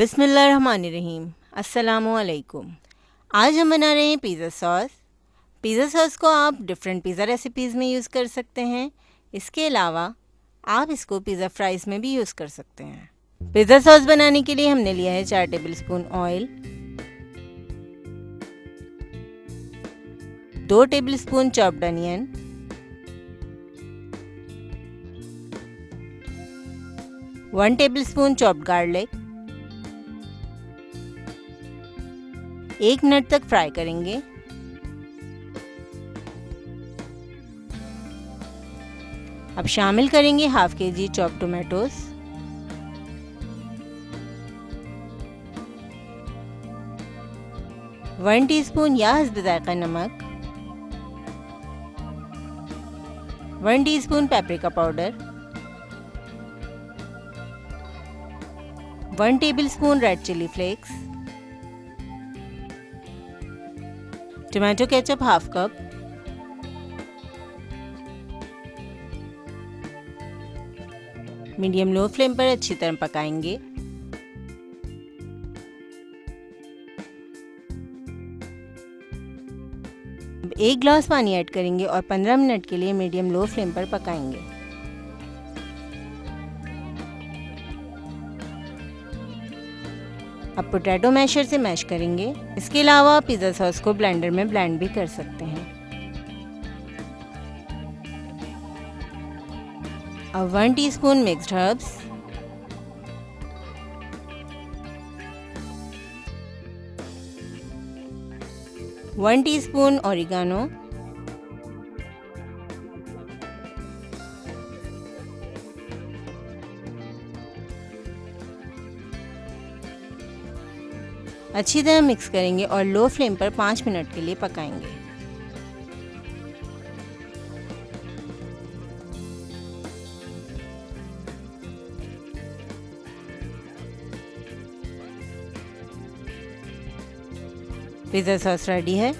बिस्मिल्लाहिर्रहमानिर्रहीम। अस्सलामुअलैकुम। आज हम बना रहे हैं पिज़्ज़ा सॉस। पिज़्ज़ा सॉस को आप डिफरेंट पिज़्ज़ा रेसिपीज़ में यूज़ कर सकते हैं। इसके अलावा आप इसको पिज़्ज़ा फ्राइज़ में भी यूज़ कर सकते हैं। पिज़्ज़ा सॉस बनाने के लिए हमने लिया है 4 tablespoon oil, 2 tablespoon chopped onion, 1 tablespoon chopped garlic. 1 minute तक फ्राई करेंगे। अब शामिल करेंगे half kg chop tomatoes, one teaspoon या हस्ब जायका नमक, 1 teaspoon paprika powder, 1 tablespoon red chilli flakes, tomato ketchup half cup, medium low flame पर अच्छी तरह पकाएंगे। अब 1 ग्लास पानी ऐड करेंगे और 15 मिनट के लिए मीडियम लो फ्लेम पर पकाएंगे। अब पोटैटो मैशर से मैश करेंगे। इसके अलावा पिज़्ज़ा सॉस को ब्लेंडर में ब्लेंड भी कर सकते हैं। अब 1 teaspoon mixed herbs, 1 teaspoon oregano, अच्छी तरह मिक्स करेंगे और लो फ्लेम पर 5 मिनट के लिए पकाएंगे। पिज़्ज़ा सॉस रेडी है।